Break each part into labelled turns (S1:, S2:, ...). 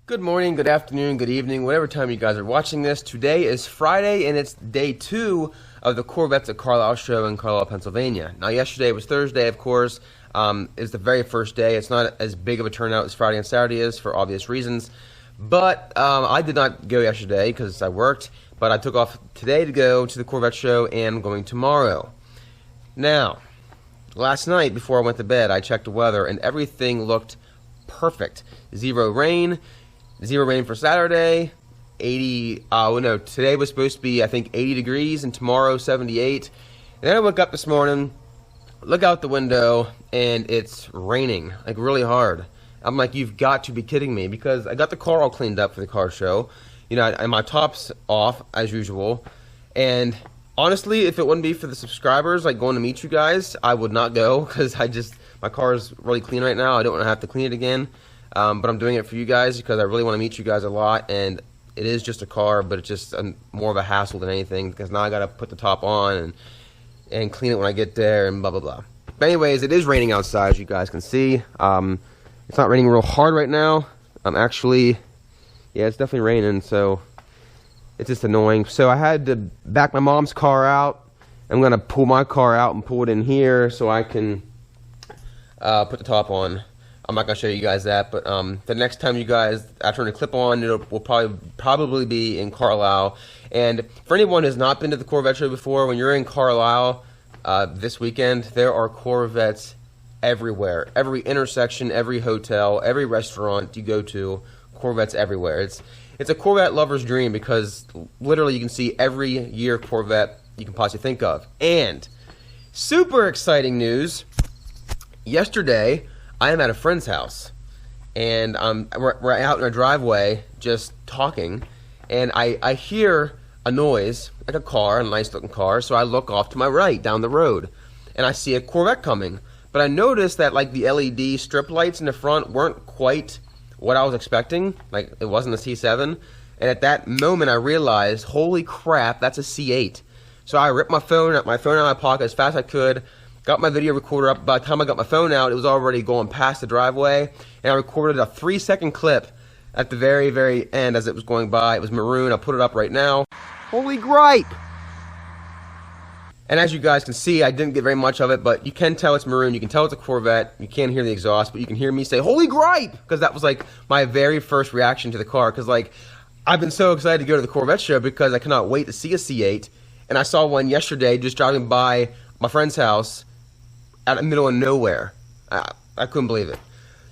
S1: Good morning, good afternoon, good evening, whatever time you guys are watching this. Today is Friday, and it's day 2 of the Corvettes at Carlisle show in Carlisle, Pennsylvania. Now, yesterday was Thursday, of course. It's the very first day. It's not as big of a turnout as Friday and Saturday is for obvious reasons. But I did not go yesterday because I worked, but I took off today to go to the Corvette show, and I'm going tomorrow. Now, last night before I went to bed, I checked the weather, and everything looked perfect. Zero rain for Saturday, 80, no, today was supposed to be, I think, 80 degrees, and tomorrow, 78. And then I woke up this morning, look out the window, and it's raining, like, really hard. I'm like, you've got to be kidding me, because I got the car all cleaned up for the car show, you know, and my top's off, as usual, and honestly, if it wouldn't be for the subscribers, like, going to meet you guys, I would not go, because my car is really clean right now. I don't want to have to clean it again. But I'm doing it for you guys because I really want to meet you guys a lot, and it is just a car, but it's just more of a hassle than anything because now I got to put the top on and clean it when I get there and blah, blah, blah. But anyways, it is raining outside, as you guys can see. It's not raining real hard right now. Actually, yeah, it's definitely raining, so it's just annoying. So I had to back my mom's car out. I'm going to pull my car out and pull it in here so I can put the top on. I'm not going to show you guys that, but the next time you guys, I turn the clip on, it will probably be in Carlisle. And for anyone who has not been to the Corvette show before, when you're in Carlisle this weekend, there are Corvettes everywhere. Every intersection, every hotel, every restaurant you go to, Corvettes everywhere. It's a Corvette lover's dream because literally you can see every year Corvette you can possibly think of. And super exciting news, yesterday I am at a friend's house, and we're out in our driveway just talking, and I hear a noise, like a car, a nice-looking car, so I look off to my right, down the road, and I see a Corvette coming. But I noticed that, like, the LED strip lights in the front weren't quite what I was expecting. Like, it wasn't a C7, and at that moment I realized, holy crap, that's a C8. So I ripped my phone out of my pocket as fast as I could, got my video recorder up. By the time I got my phone out, it was already going past the driveway, and I recorded a 3-second clip at the very, very end as it was going by. It was maroon. I'll put it up right now. Holy gripe! And as you guys can see, I didn't get very much of it, but you can tell it's maroon. You can tell it's a Corvette. You can't hear the exhaust, but you can hear me say, holy gripe! Because that was, like, my very first reaction to the car. Because, like, I've been so excited to go to the Corvette show because I cannot wait to see a C8. And I saw one yesterday just driving by my friend's house, out in the middle of nowhere. I couldn't believe it.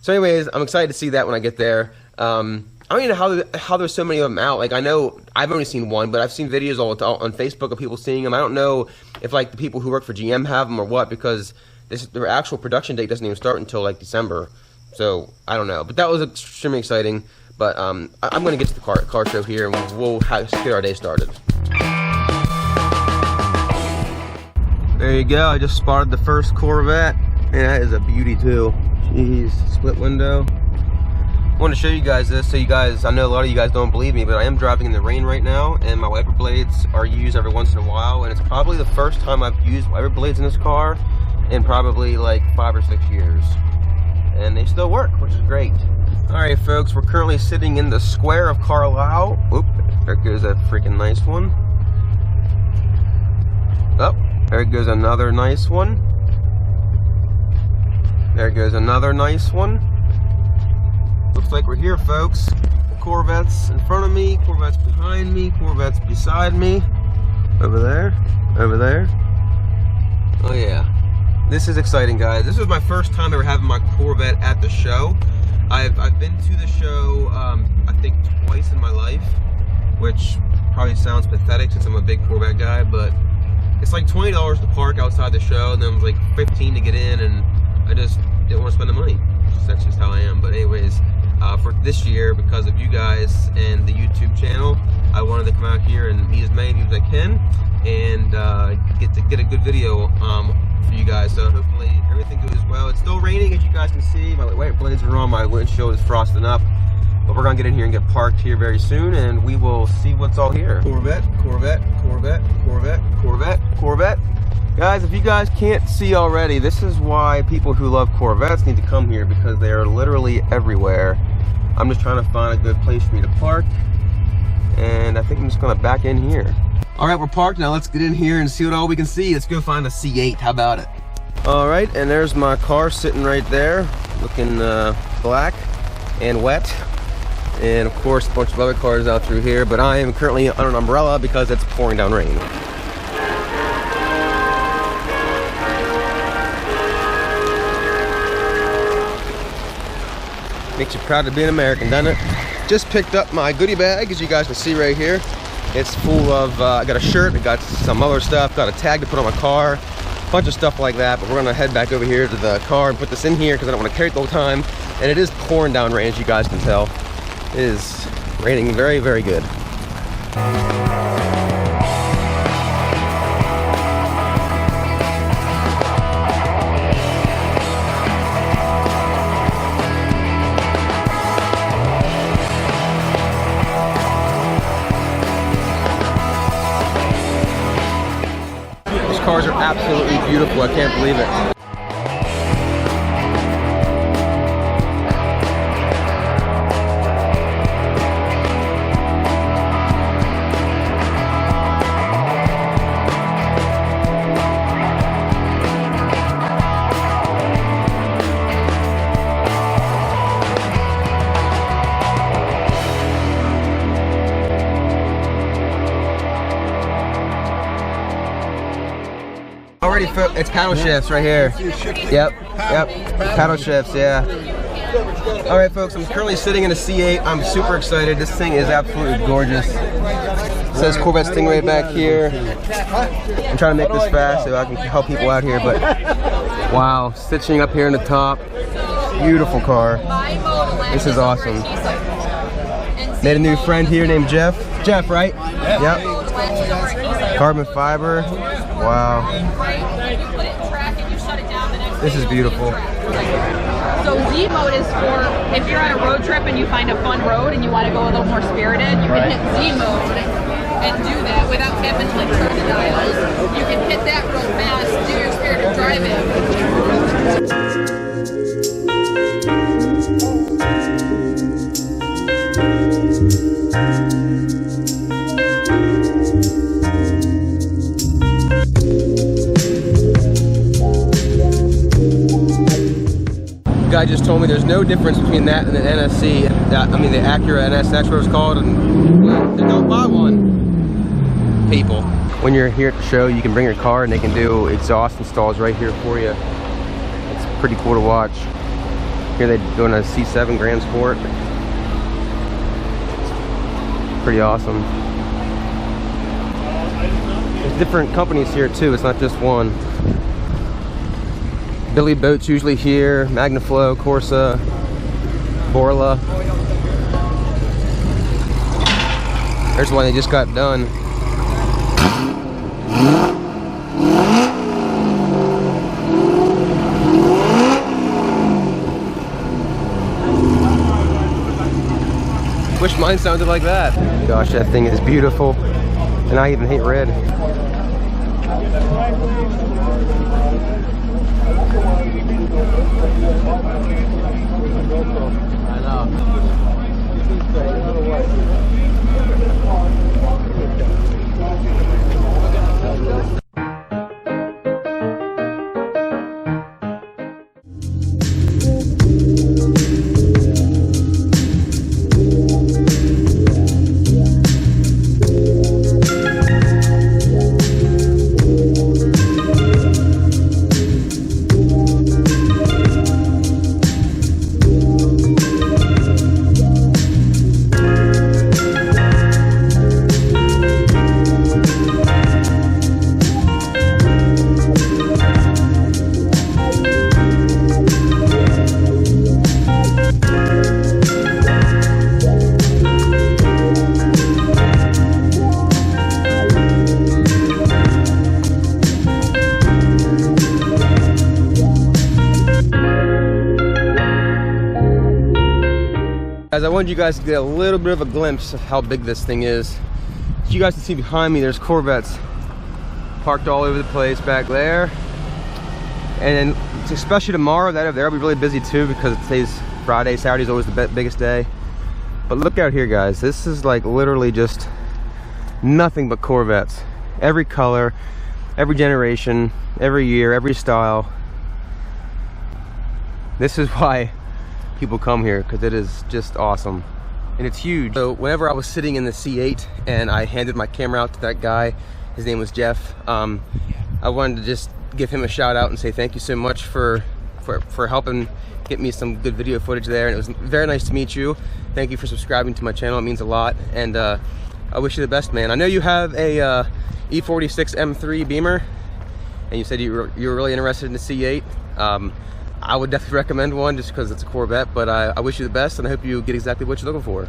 S1: So anyways, I'm excited to see that when I get there. I don't even know how there's so many of them out. Like, I know I've only seen one, but I've seen videos all on Facebook of people seeing them. I don't know if, like, the people who work for GM have them or what, because their actual production date doesn't even start until, like, December. So I don't know. But that was extremely exciting. But I'm going to get to the car show here, and we'll get our day started. There you go, I just spotted the first Corvette, and that is a beauty too. Jeez, split window. I want to show you guys this, so you guys, I know a lot of you guys don't believe me, but I am driving in the rain right now, and my wiper blades are used every once in a while, and it's probably the first time I've used wiper blades in this car in probably like 5 or 6 years. And they still work, which is great. Alright folks, we're currently sitting in the square of Carlisle. Oop, there goes a freaking nice one. Oh. There goes another nice one. There goes another nice one. Looks like we're here, folks. Corvettes in front of me, Corvettes behind me, Corvettes beside me. Over there, over there. Oh yeah. This is exciting, guys. This is my first time ever having my Corvette at the show. I've been to the show, I think twice in my life, which probably sounds pathetic since I'm a big Corvette guy, but it's like $20 to park outside the show, and then it was like $15 to get in, and I just didn't want to spend the money. That's just how I am. But anyways, for this year, because of you guys and the YouTube channel, I wanted to come out here and meet as many of you as I can, and get a good video for you guys. So hopefully everything goes well. It's still raining, as you guys can see. My white blades are on. My windshield is frosting up. But we're going to get in here and get parked here very soon, and we will see what's all here. Corvette, Corvette, Corvette, Corvette, Corvette, Corvette. Guys, if you guys can't see already, this is why people who love Corvettes need to come here, because they are literally everywhere. I'm just trying to find a good place for me to park. And I think I'm just gonna back in here. All right, we're parked now. Let's get in here and see what all we can see. Let's go find a C8, how about it? All right, and there's my car sitting right there, looking black and wet. And of course, a bunch of other cars out through here, but I am currently under an umbrella because it's pouring down rain. Makes you proud to be an American, doesn't it? Just picked up my goodie bag, as you guys can see right here. It's full of, I got a shirt, I got some other stuff, got a tag to put on my car, a bunch of stuff like that, but we're gonna head back over here to the car and put this in here because I don't want to carry it the whole time. And it is pouring down rain, as you guys can tell. It is raining very, very good. These cars are absolutely beautiful. I can't believe it. Already, it's paddle shifts right here. Yep, paddle shifts, yeah. All right, folks, I'm currently sitting in a C8. I'm super excited. This thing is absolutely gorgeous. It says Corvette Stingray back here. I'm trying to make this fast so I can help people out here, but wow, stitching up here in the top. Beautiful car. This is awesome. Made a new friend here named Jeff. Jeff, right? Yep. Carbon fiber. Wow. This is beautiful.
S2: So Z mode is for if you're on a road trip and you find a fun road and you want to go a little more spirited, you can hit Z mode and do that without having to like turn the dials. You can hit that real fast, do your spirited driving.
S1: Guy just told me there's no difference between that and an NSC. I mean the Acura NS, that's what it's called, and don't buy one, people. When you're here at the show, you can bring your car and they can do exhaust installs right here for you. It's pretty cool to watch. Here they're doing a C7 Grand Sport. It's pretty awesome. There's different companies here too, it's not just one. Billy Boat's usually here, Magnaflow, Corsa, Borla. There's one they just got done. Wish mine sounded like that. Gosh, that thing is beautiful. And I even hate red. I know. Guys, I wanted you guys to get a little bit of a glimpse of how big this thing is. As you guys can see behind me, there's Corvettes parked all over the place back there. And then, especially tomorrow, that'll be really busy too because today's Friday. Saturday's always the biggest day. But look out here, guys. This is like literally just nothing but Corvettes. Every color, every generation, every year, every style. This is why people come here, because it is just awesome. And it's huge. So whenever I was sitting in the C8 and I handed my camera out to that guy, his name was Jeff, I wanted to just give him a shout out and say thank you so much for helping get me some good video footage there. And it was very nice to meet you. Thank you for subscribing to my channel. It means a lot. And I wish you the best, man. I know you have a E46 M3 Beamer, and you said you were really interested in the C8. I would definitely recommend one just because it's a Corvette, but I wish you the best and I hope you get exactly what you're looking for.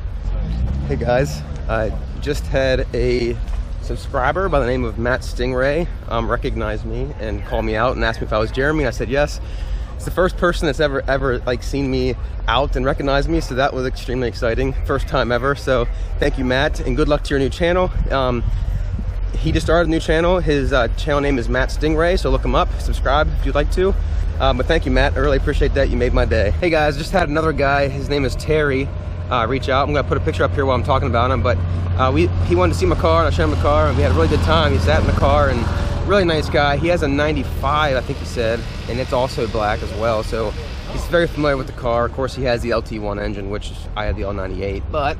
S1: Hey guys, I just had a subscriber by the name of Matt Stingray recognize me and call me out and ask me if I was Jeremy. I said yes. It's the first person that's ever like seen me out and recognized me, so that was extremely exciting. First time ever. So thank you, Matt, and good luck to your new channel. He just started a new channel. His channel name is Matt Stingray, so look him up, subscribe if you'd like to. But thank you, Matt. I really appreciate that. You made my day. Hey guys, just had another guy, his name is Terry, reach out. I'm gonna put a picture up here while I'm talking about him, but he wanted to see my car and I showed him the car and we had a really good time. He sat in the car and really nice guy. He has a 95, I think he said, and it's also black as well, so he's very familiar with the car. Of course, he has the LT1 engine, which I have the L98, but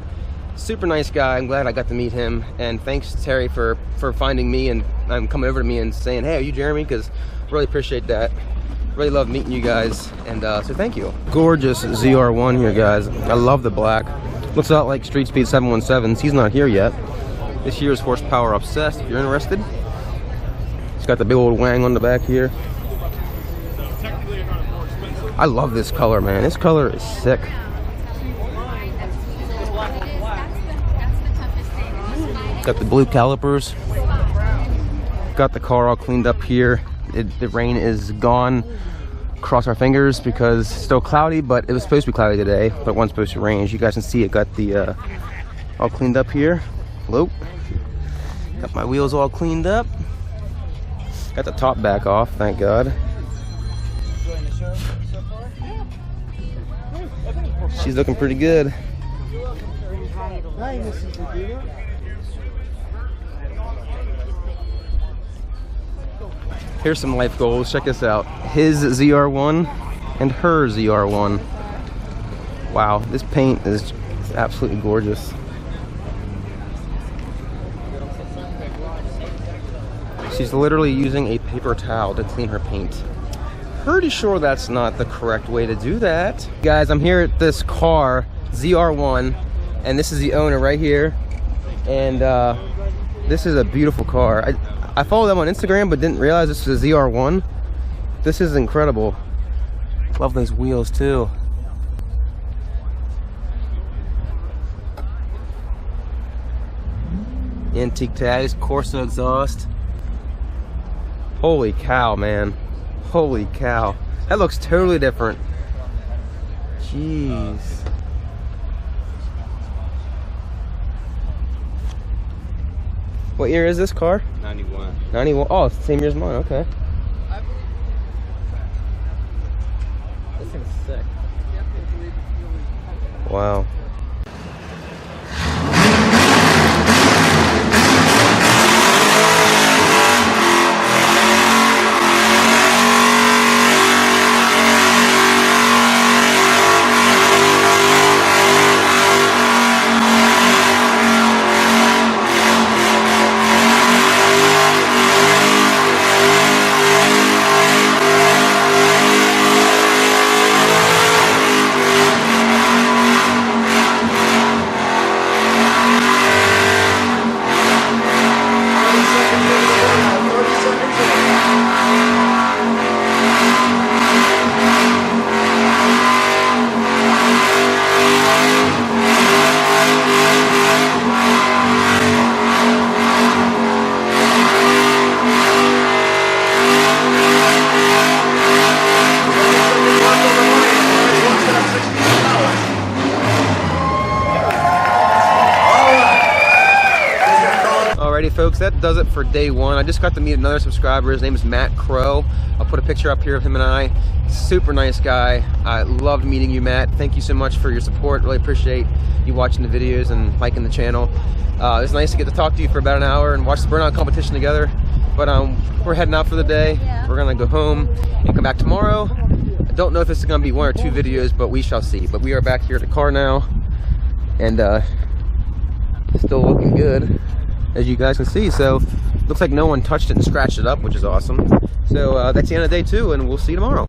S1: super nice guy. I'm glad I got to meet him, and thanks Terry for finding me and coming over to me and saying, hey, are you Jeremy? Because really appreciate that. Really love meeting you guys, and so thank you. Gorgeous ZR1 here, guys. I love the black. Looks a lot like Street Speed 717s. He's not here yet. This year's Horsepower Obsessed, if you're interested. It's got the big old wang on the back here. I love this color, man. This color is sick. Got the blue calipers. Got the car all cleaned up here. The rain is gone. Cross our fingers because it's still cloudy, but it was supposed to be cloudy today, but it wasn't supposed to rain. As you guys can see, it got the all cleaned up here. Hello. Got my wheels all cleaned up. Got the top back off, thank God. She's looking pretty good. Here's some life goals. Check this out. His ZR1 and her ZR1. Wow, this paint is absolutely gorgeous. She's literally using a paper towel to clean her paint. Pretty sure that's not the correct way to do that. Guys, I'm here at this car, ZR1, and this is the owner right here. And this is a beautiful car. I followed them on Instagram, but didn't realize this was a ZR1. This is incredible. Love those wheels too. Antique tags, Corsa exhaust. Holy cow, man. Holy cow. That looks totally different. Jeez. What year is this car?
S3: 91.
S1: 91. Oh, it's the same year as mine. Okay. This thing's sick. Wow. Alrighty folks, that does it for day one. I just got to meet another subscriber. His name is Matt Crow. I'll put a picture up here of him and I. Super nice guy. I loved meeting you, Matt. Thank you so much for your support. Really appreciate you watching the videos and liking the channel. It's nice to get to talk to you for about an hour and watch the burnout competition together. But we're heading out for the day. We're gonna go home and come back tomorrow. I don't know if this is gonna be 1 or 2 videos, but we shall see. But we are back here at the car now, and still looking good, as you guys can see. So looks like no one touched it and scratched it up, which is awesome. So that's the end of day 2, and we'll see you tomorrow.